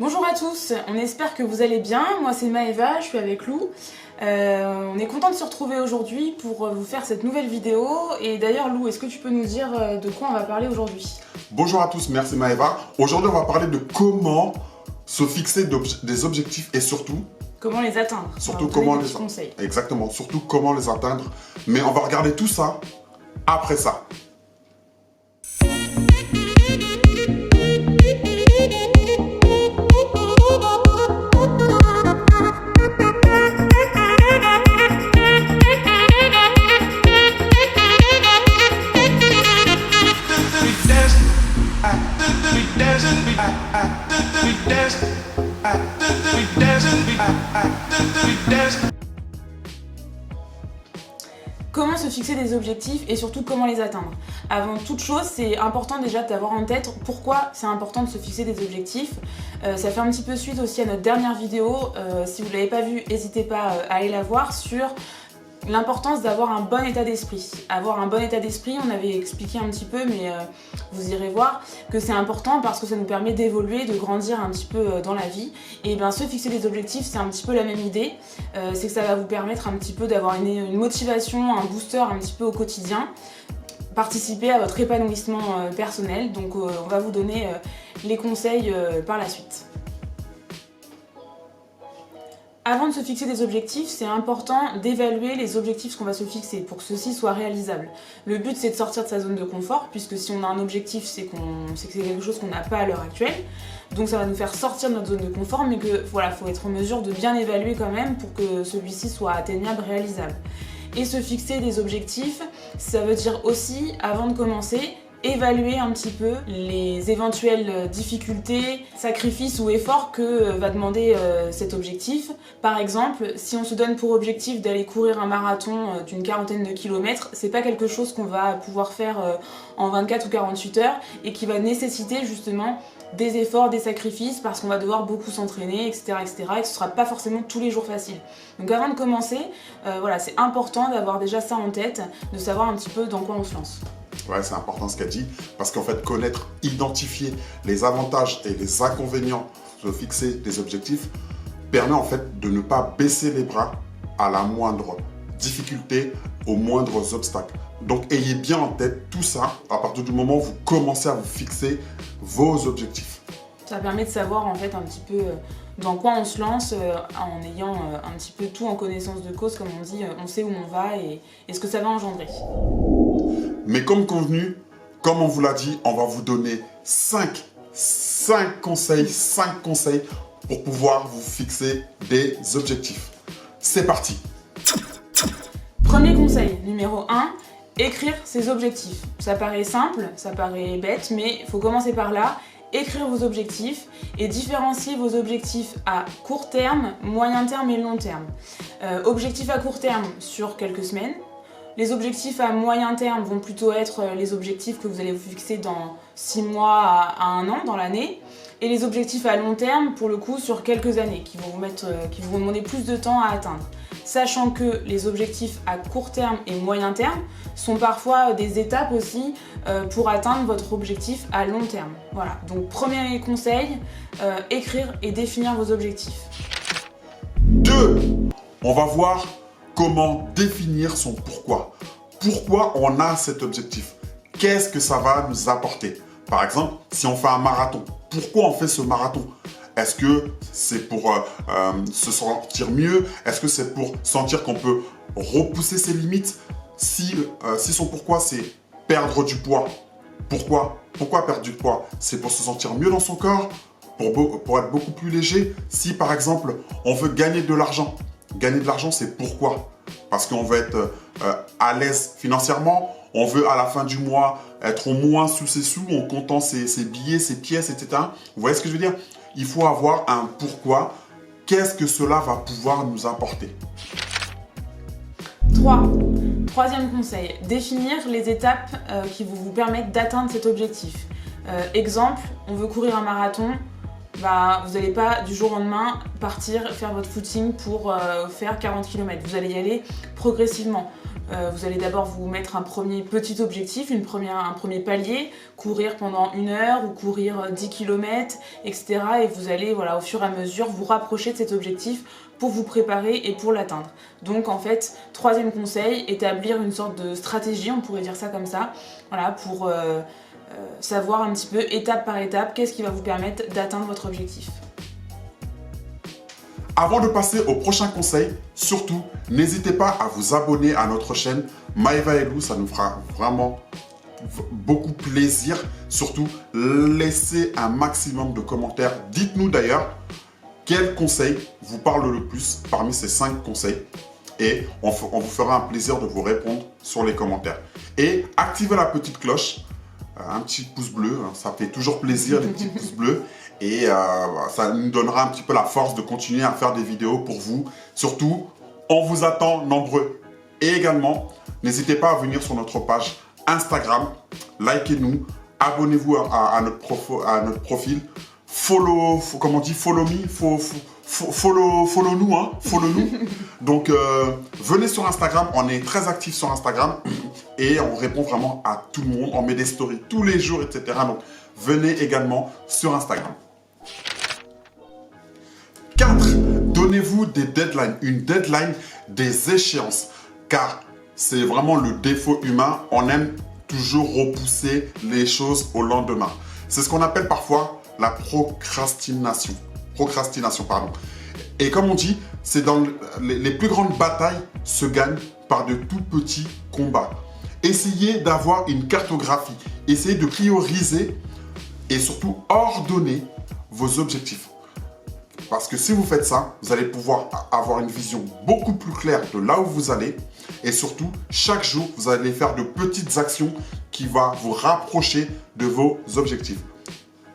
Bonjour à tous, on espère que vous allez bien. Moi c'est Maëva, je suis avec Lou. On est content de se retrouver aujourd'hui pour vous faire cette nouvelle vidéo. Et d'ailleurs Lou, est-ce que tu peux nous dire de quoi on va parler aujourd'hui? Bonjour à tous, merci Maëva. Aujourd'hui on va parler de comment se fixer des objectifs et surtout comment les atteindre. Surtout comment les conseils. Exactement, surtout comment les atteindre. Mais on va regarder tout ça après ça. Comment se fixer des objectifs et surtout comment les atteindre. Avant toute chose, c'est important déjà d'avoir en tête pourquoi c'est important de se fixer des objectifs. Ça fait un petit peu suite aussi à notre dernière vidéo. Si vous ne l'avez pas vue, n'hésitez pas à aller la voir sur l'importance d'avoir un bon état d'esprit. Avoir un bon état d'esprit, on avait expliqué un petit peu, mais vous irez voir que c'est important parce que ça nous permet d'évoluer, de grandir un petit peu dans la vie. Et bien se fixer des objectifs, c'est un petit peu la même idée. C'est que ça va vous permettre un petit peu d'avoir une motivation, un booster un petit peu au quotidien. Participer à votre épanouissement personnel. Donc on va vous donner les conseils par la suite. Avant de se fixer des objectifs, c'est important d'évaluer les objectifs qu'on va se fixer pour que ceux-ci soient réalisables. Le but, c'est de sortir de sa zone de confort, puisque si on a un objectif, c'est que c'est quelque chose qu'on n'a pas à l'heure actuelle. Donc ça va nous faire sortir de notre zone de confort, mais que voilà, faut être en mesure de bien évaluer quand même pour que celui-ci soit atteignable, réalisable. Et se fixer des objectifs, ça veut dire aussi, avant de commencer, évaluer un petit peu les éventuelles difficultés, sacrifices ou efforts que va demander cet objectif. Par exemple, si on se donne pour objectif d'aller courir un marathon d'une 40aine de kilomètres, c'est pas quelque chose qu'on va pouvoir faire en 24 ou 48 heures et qui va nécessiter justement des efforts, des sacrifices parce qu'on va devoir beaucoup s'entraîner, etc., etc. et que ce sera pas forcément tous les jours facile. Donc avant de commencer, voilà, c'est important d'avoir déjà ça en tête, de savoir un petit peu dans quoi on se lance. Ouais, c'est important ce qu'elle dit, parce qu'en fait, connaître, identifier les avantages et les inconvénients de fixer des objectifs permet en fait de ne pas baisser les bras à la moindre difficulté, aux moindres obstacles. Donc, ayez bien en tête tout ça à partir du moment où vous commencez à vous fixer vos objectifs. Ça permet de savoir en fait un petit peu dans quoi on se lance en ayant un petit peu tout en connaissance de cause, comme on dit, on sait où on va et ce que ça va engendrer. Mais comme convenu, comme on vous l'a dit, on va vous donner 5 conseils pour pouvoir vous fixer des objectifs. C'est parti! Premier conseil, numéro 1, écrire ses objectifs. Ça paraît simple, ça paraît bête, mais il faut commencer par là. Écrire vos objectifs et différencier vos objectifs à court terme, moyen terme et long terme. Objectifs à court terme sur quelques semaines. Les objectifs à moyen terme vont plutôt être les objectifs que vous allez vous fixer dans 6 mois à 1 an dans l'année. Et les objectifs à long terme, pour le coup, sur quelques années, qui vont vous demander plus de temps à atteindre. Sachant que les objectifs à court terme et moyen terme sont parfois des étapes aussi pour atteindre votre objectif à long terme. Voilà, donc premier conseil, écrire et définir vos objectifs. 2. On va voir comment définir son pourquoi. Pourquoi on a cet objectif? Qu'est-ce que ça va nous apporter? Par exemple, si on fait un marathon, pourquoi on fait ce marathon? Est-ce que c'est pour se sentir mieux? Est-ce que c'est pour sentir qu'on peut repousser ses limites? Si son pourquoi c'est perdre du poids, pourquoi perdre du poids? C'est pour se sentir mieux dans son corps, pour être beaucoup plus léger. Si par exemple on veut gagner de l'argent, c'est pourquoi? Parce qu'on veut être à l'aise financièrement, on veut à la fin du mois être au moins sous ses sous en comptant ses billets, ses pièces, etc. Vous voyez ce que je veux dire? Il faut avoir un pourquoi. Qu'est-ce que cela va pouvoir nous apporter? 3. Troisième conseil, définir les étapes qui vont vous permettre d'atteindre cet objectif. Exemple, on veut courir un marathon, vous n'allez pas du jour au lendemain partir faire votre footing pour faire 40 km. Vous allez y aller progressivement. Vous allez d'abord vous mettre un premier petit objectif, un premier palier, courir pendant 1 heure ou courir 10 km, etc. Et vous allez, voilà, au fur et à mesure, vous rapprocher de cet objectif pour vous préparer et pour l'atteindre. Donc en fait, 3e conseil, établir une sorte de stratégie, on pourrait dire ça comme ça, voilà, pour savoir un petit peu étape par étape qu'est-ce qui va vous permettre d'atteindre votre objectif. Avant de passer au prochain conseil, surtout, n'hésitez pas à vous abonner à notre chaîne Maeva et Lou, ça nous fera vraiment beaucoup plaisir. Surtout, laissez un maximum de commentaires. Dites-nous d'ailleurs quel conseil vous parle le plus parmi ces 5 conseils et on vous fera un plaisir de vous répondre sur les commentaires. Et activez la petite cloche, un petit pouce bleu, ça fait toujours plaisir les petits pouces bleus. Et ça nous donnera un petit peu la force de continuer à faire des vidéos pour vous. Surtout, on vous attend nombreux. Et également, n'hésitez pas à venir sur notre page Instagram, likez-nous, abonnez-vous à notre profil, follow nous, hein, follow nous. Donc, venez sur Instagram, on est très actifs sur Instagram et on répond vraiment à tout le monde. On met des stories tous les jours, etc. Donc, venez également sur Instagram. 4. Donnez-vous des deadlines, une deadline des échéances, car c'est vraiment le défaut humain, on aime toujours repousser les choses au lendemain. C'est ce qu'on appelle parfois la procrastination. Et comme on dit, c'est dans les plus grandes batailles se gagnent par de tout petits combats. Essayez d'avoir une cartographie, essayez de prioriser et surtout ordonner vos objectifs. Parce que si vous faites ça, vous allez pouvoir avoir une vision beaucoup plus claire de là où vous allez. Et surtout, chaque jour, vous allez faire de petites actions qui vont vous rapprocher de vos objectifs.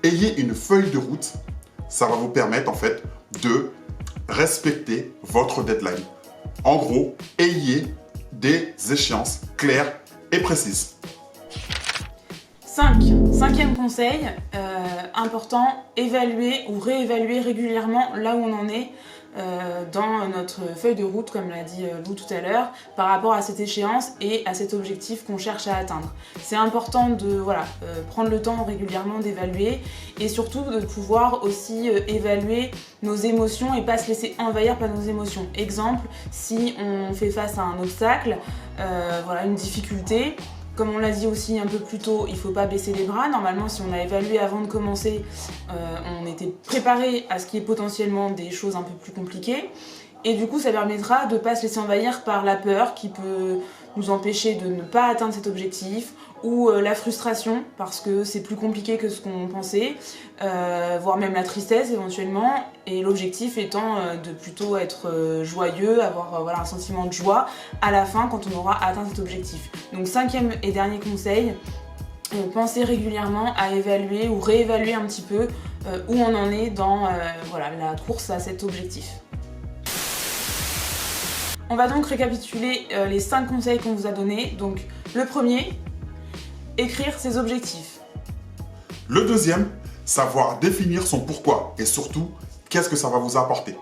Ayez une feuille de route. Ça va vous permettre en fait de respecter votre deadline. En gros, ayez des échéances claires et précises. 5e conseil, important, évaluer ou réévaluer régulièrement là où on en est dans notre feuille de route, comme l'a dit Lou tout à l'heure, par rapport à cette échéance et à cet objectif qu'on cherche à atteindre. C'est important de prendre le temps régulièrement d'évaluer et surtout de pouvoir aussi évaluer nos émotions et pas se laisser envahir par nos émotions. Exemple, si on fait face à un obstacle, une difficulté, comme on l'a dit aussi un peu plus tôt, il ne faut pas baisser les bras. Normalement, si on a évalué avant de commencer, on était préparé à ce qu'il y ait potentiellement des choses un peu plus compliquées. Et du coup, ça permettra de ne pas se laisser envahir par la peur qui peut nous empêcher de ne pas atteindre cet objectif ou la frustration parce que c'est plus compliqué que ce qu'on pensait, voire même la tristesse éventuellement. Et l'objectif étant de plutôt être joyeux, avoir un sentiment de joie à la fin quand on aura atteint cet objectif. Donc 5e et dernier conseil, pensez régulièrement à évaluer ou réévaluer un petit peu où on en est dans la course à cet objectif. On va donc récapituler les 5 conseils qu'on vous a donnés. Donc le premier, écrire ses objectifs. Le deuxième, savoir définir son pourquoi et surtout, qu'est-ce que ça va vous apporter.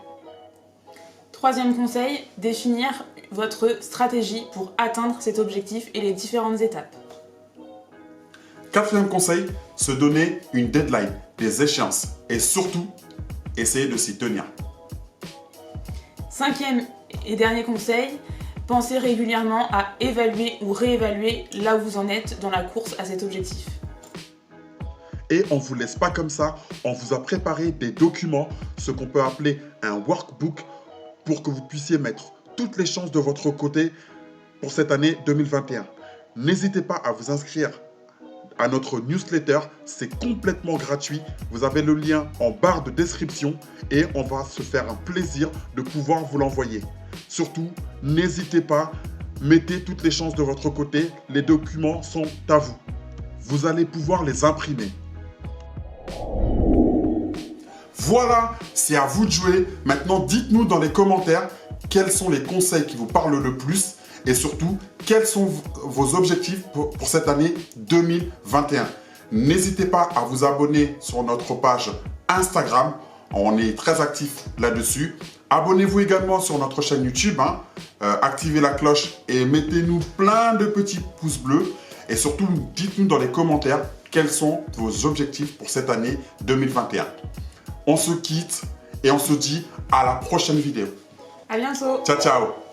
3e conseil, définir votre stratégie pour atteindre cet objectif et les différentes étapes. 4e conseil, se donner une deadline, des échéances et surtout, essayer de s'y tenir. 5e et dernier conseil, pensez régulièrement à évaluer ou réévaluer là où vous en êtes dans la course à cet objectif. Et on ne vous laisse pas comme ça, on vous a préparé des documents, ce qu'on peut appeler un workbook, pour que vous puissiez mettre toutes les chances de votre côté pour cette année 2021. N'hésitez pas à vous inscrire à notre newsletter, c'est complètement gratuit. Vous avez le lien en barre de description et on va se faire un plaisir de pouvoir vous l'envoyer. Surtout, n'hésitez pas, mettez toutes les chances de votre côté, les documents sont à vous. Vous allez pouvoir les imprimer. Voilà, c'est à vous de jouer. Maintenant, dites-nous dans les commentaires quels sont les conseils qui vous parlent le plus et surtout, quels sont vos objectifs pour cette année 2021. N'hésitez pas à vous abonner sur notre page Instagram. On est très actifs là-dessus. Abonnez-vous également sur notre chaîne YouTube, activez la cloche et mettez-nous plein de petits pouces bleus. Et surtout, dites-nous dans les commentaires quels sont vos objectifs pour cette année 2021. On se quitte et on se dit à la prochaine vidéo. À bientôt. Ciao, ciao.